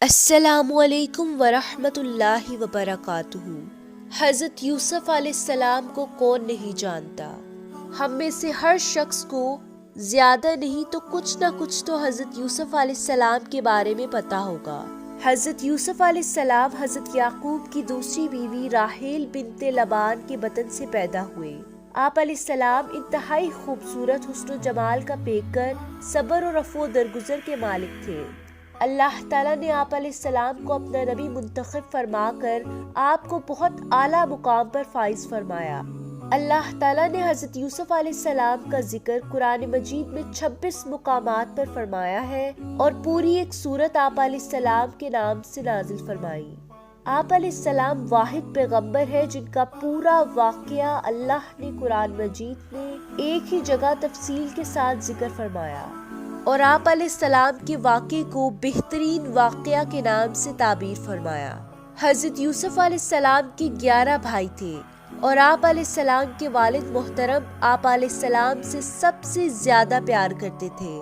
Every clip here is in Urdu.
السلام علیکم ورحمۃ اللہ وبرکاتہ۔ حضرت یوسف علیہ السلام کو کون نہیں جانتا؟ ہم میں سے ہر شخص کو زیادہ نہیں تو کچھ نہ کچھ تو حضرت یوسف علیہ السلام کے بارے میں پتا ہوگا۔ حضرت یوسف علیہ السلام حضرت یعقوب کی دوسری بیوی راحیل بنت لبان کے بطن سے پیدا ہوئے۔ آپ علیہ السلام انتہائی خوبصورت حسن و جمال کا پیکر، صبر و رفع و درگزر کے مالک تھے۔ اللہ تعالیٰ نے آپ علیہ السلام کو اپنا نبی منتخب فرما کر آپ کو بہت اعلیٰ مقام پر فائز فرمایا۔ اللہ تعالیٰ نے حضرت یوسف علیہ السلام کا ذکر قرآن مجید میں 26 مقامات پر فرمایا ہے اور پوری ایک سورت آپ علیہ السلام کے نام سے نازل فرمائی۔ آپ علیہ السلام واحد پیغمبر ہے جن کا پورا واقعہ اللہ نے قرآن مجید میں ایک ہی جگہ تفصیل کے ساتھ ذکر فرمایا، اور آپ علیہ السلام کے واقعے کو بہترین واقعہ کے نام سے تعبیر فرمایا۔ حضرت یوسف علیہ السلام کے 11 بھائی تھے اور آپ علیہ السلام کے والد محترم آپ علیہ السلام سے سب سے زیادہ پیار کرتے تھے۔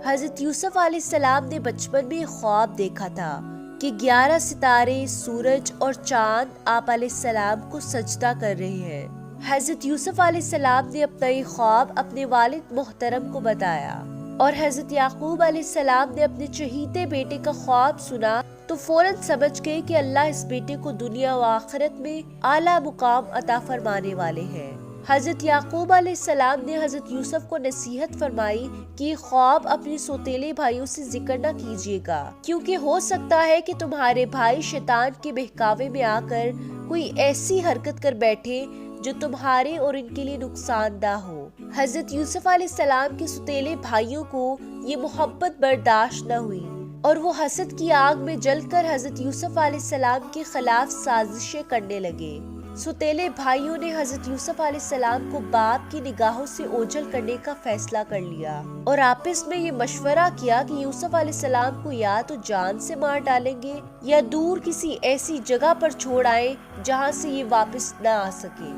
حضرت یوسف علیہ السلام نے بچپن میں خواب دیکھا تھا کہ 11 ستارے، سورج اور چاند آپ علیہ السلام کو سجدہ کر رہے ہیں۔ حضرت یوسف علیہ السلام نے اپنا یہ خواب اپنے والد محترم کو بتایا، اور حضرت یعقوب علیہ السلام نے اپنے چہیتے بیٹے کا خواب سنا تو فوراً سمجھ گئے کہ اللہ اس بیٹے کو دنیا و آخرت میں اعلیٰ مقام عطا فرمانے والے ہیں۔ حضرت یعقوب علیہ السلام نے حضرت یوسف کو نصیحت فرمائی کہ یہ خواب اپنے سوتیلے بھائیوں سے ذکر نہ کیجیے گا، کیونکہ ہو سکتا ہے کہ تمہارے بھائی شیطان کے بہکاوے میں آ کر کوئی ایسی حرکت کر بیٹھے جو تمہارے اور ان کے لیے نقصان دہ ہو۔ حضرت یوسف علیہ السلام کے سوتیلے بھائیوں کو یہ محبت برداشت نہ ہوئی اور وہ حسد کی آگ میں جل کر حضرت یوسف علیہ السلام کے خلاف سازشیں کرنے لگے۔ سوتیلے بھائیوں نے حضرت یوسف علیہ السلام کو باپ کی نگاہوں سے اوجھل کرنے کا فیصلہ کر لیا اور آپس میں یہ مشورہ کیا کہ یوسف علیہ السلام کو یا تو جان سے مار ڈالیں گے یا دور کسی ایسی جگہ پر چھوڑ آئیں جہاں سے یہ واپس نہ آ سکے۔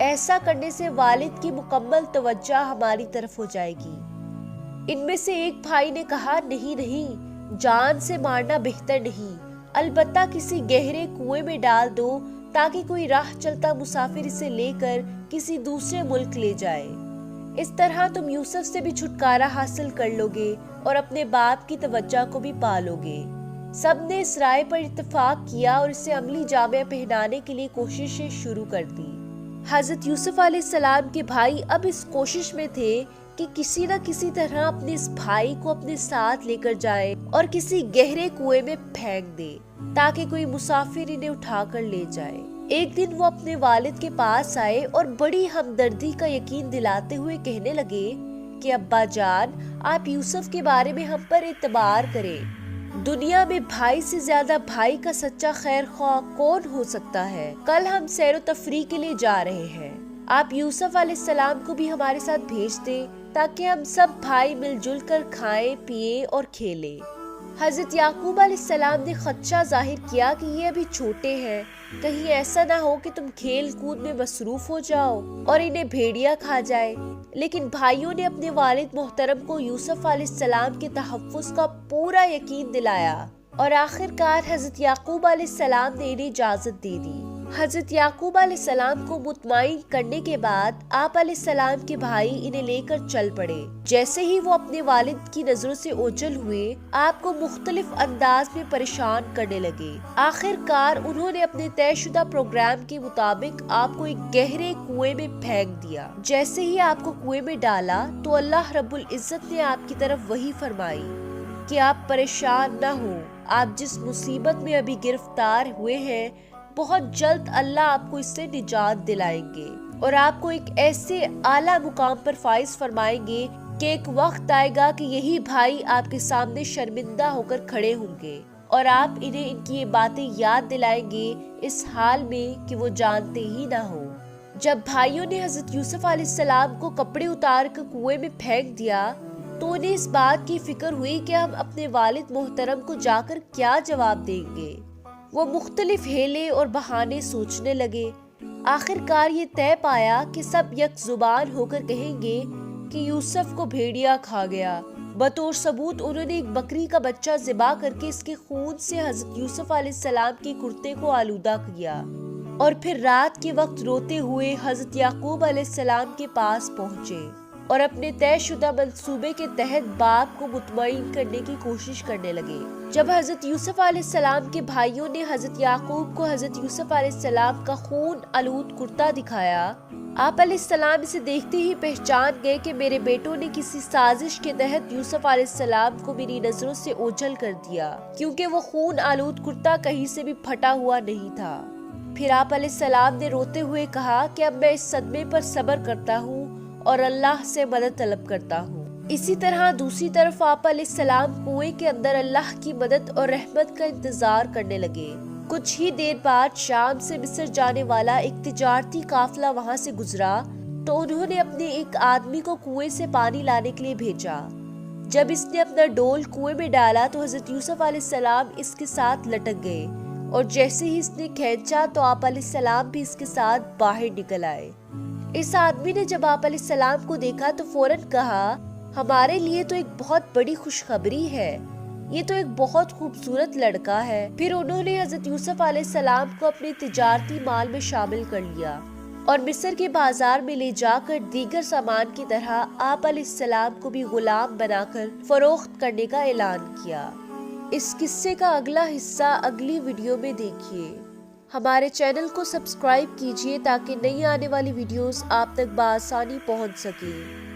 ایسا کرنے سے والد کی مکمل توجہ ہماری طرف ہو جائے گی۔ ان میں سے ایک بھائی نے کہا، نہیں، جان سے مارنا بہتر نہیں، البتہ کسی گہرے کنویں میں ڈال دو تاکہ کوئی راہ چلتا مسافر اسے لے کر کسی دوسرے ملک لے جائے۔ اس طرح تم یوسف سے بھی چھٹکارا حاصل کر لو گے اور اپنے باپ کی توجہ کو بھی پالو گے۔ سب نے اس رائے پر اتفاق کیا اور اسے عملی جامہ پہنانے کے لیے کوششیں شروع کر دی۔ حضرت یوسف علیہ السلام کے بھائی اب اس کوشش میں تھے کہ کسی نہ کسی طرح اپنے اس بھائی کو اپنے ساتھ لے کر جائے اور کسی گہرے کنویں میں پھینک دے تاکہ کوئی مسافر انہیں اٹھا کر لے جائے۔ ایک دن وہ اپنے والد کے پاس آئے اور بڑی ہمدردی کا یقین دلاتے ہوئے کہنے لگے کہ ابا جان، آپ یوسف کے بارے میں ہم پر اعتبار کریں۔ دنیا میں بھائی سے زیادہ بھائی کا سچا خیر خواہ کون ہو سکتا ہے؟ کل ہم سیر و تفریح کے لیے جا رہے ہیں، آپ یوسف علیہ السلام کو بھی ہمارے ساتھ بھیج دیں تاکہ ہم سب بھائی مل جل کر کھائیں پیئیں اور کھیلیں۔ حضرت یعقوب علیہ السلام نے خدشہ ظاہر کیا کہ یہ ابھی چھوٹے ہیں، کہیں ایسا نہ ہو کہ تم کھیل کود میں مصروف ہو جاؤ اور انہیں بھیڑیا کھا جائے۔ لیکن بھائیوں نے اپنے والد محترم کو یوسف علیہ السلام کے تحفظ کا پورا یقین دلایا اور آخر کار حضرت یعقوب علیہ السلام نے انہیں اجازت دے دی۔ حضرت یعقوب علیہ السلام کو مطمئن کرنے کے بعد آپ علیہ السلام کے بھائی انہیں لے کر چل پڑے۔ جیسے ہی وہ اپنے والد کی نظروں سے اوجھل ہوئے، آپ کو مختلف انداز میں پریشان کرنے لگے۔ آخر کار انہوں نے اپنے طے شدہ پروگرام کے مطابق آپ کو ایک گہرے کنویں میں پھینک دیا۔ جیسے ہی آپ کو کنویں میں ڈالا تو اللہ رب العزت نے آپ کی طرف وحی فرمائی کہ آپ پریشان نہ ہوں، آپ جس مصیبت میں ابھی گرفتار ہوئے ہیں بہت جلد اللہ آپ کو اس سے نجات دلائیں گے اور آپ کو ایک ایسے اعلیٰ مقام پر فائز فرمائیں گے کہ ایک وقت آئے گا کہ یہی بھائی آپ کے سامنے شرمندہ ہو کر کھڑے ہوں گے اور آپ انہیں ان کی یہ باتیں یاد دلائیں گے اس حال میں کہ وہ جانتے ہی نہ ہو۔ جب بھائیوں نے حضرت یوسف علیہ السلام کو کپڑے اتار کر کنویں میں پھینک دیا تو انہیں اس بات کی فکر ہوئی کہ ہم اپنے والد محترم کو جا کر کیا جواب دیں گے۔ وہ مختلف ہیلے اور بہانے سوچنے لگے۔ آخر کار یہ طے پایا کہ سب یک زبان ہو کر کہیں گے کہ یوسف کو بھیڑیا کھا گیا، بطور ثبوت انہوں نے ایک بکری کا بچہ ذبح کر کے اس کے خون سے حضرت یوسف علیہ السلام کے کرتے کو آلودہ کیا اور پھر رات کے وقت روتے ہوئے حضرت یعقوب علیہ السلام کے پاس پہنچے اور اپنے طے شدہ منصوبے کے تحت باپ کو مطمئن کرنے کی کوشش کرنے لگے۔ جب حضرت یوسف علیہ السلام کے بھائیوں نے حضرت یعقوب کو حضرت یوسف علیہ السلام کا خون آلود کرتا دکھایا، آپ علیہ السلام اسے دیکھتے ہی پہچان گئے کہ میرے بیٹوں نے کسی سازش کے تحت یوسف علیہ السلام کو میری نظروں سے اوجھل کر دیا، کیونکہ وہ خون آلود کرتا کہیں سے بھی پھٹا ہوا نہیں تھا۔ پھر آپ علیہ السلام نے روتے ہوئے کہا کہ اب میں اس صدمے پر صبر کرتا ہوں اور اللہ سے مدد طلب کرتا ہوں۔ اسی طرح دوسری طرف آپ علیہ السلام کنویں کے اندر اللہ کی مدد اور رحمت کا انتظار کرنے لگے۔ کچھ ہی دیر بعد شام سے مصر جانے والا ایک تجارتی قافلہ وہاں سے گزرا تو انہوں نے اپنے ایک آدمی کو کنویں سے پانی لانے کے لیے بھیجا۔ جب اس نے اپنا ڈول کنویں میں ڈالا تو حضرت یوسف علیہ السلام اس کے ساتھ لٹک گئے اور جیسے ہی اس نے کھینچا تو آپ علیہ السلام بھی اس کے ساتھ باہر نکل آئے۔ اس آدمی نے جب آپ علیہ السلام کو دیکھا تو فوراً کہا، ہمارے لیے تو ایک بہت بڑی خوشخبری ہے، یہ تو ایک بہت خوبصورت لڑکا ہے۔ پھر انہوں نے حضرت یوسف علیہ السلام کو اپنے تجارتی مال میں شامل کر لیا اور مصر کے بازار میں لے جا کر دیگر سامان کی طرح آپ علیہ السلام کو بھی غلام بنا کر فروخت کرنے کا اعلان کیا۔ اس قصے کا اگلا حصہ اگلی ویڈیو میں دیکھیے۔ ہمارے چینل کو سبسکرائب کیجیے تاکہ نئی آنے والی ویڈیوز آپ تک بآسانی پہنچ سکیں۔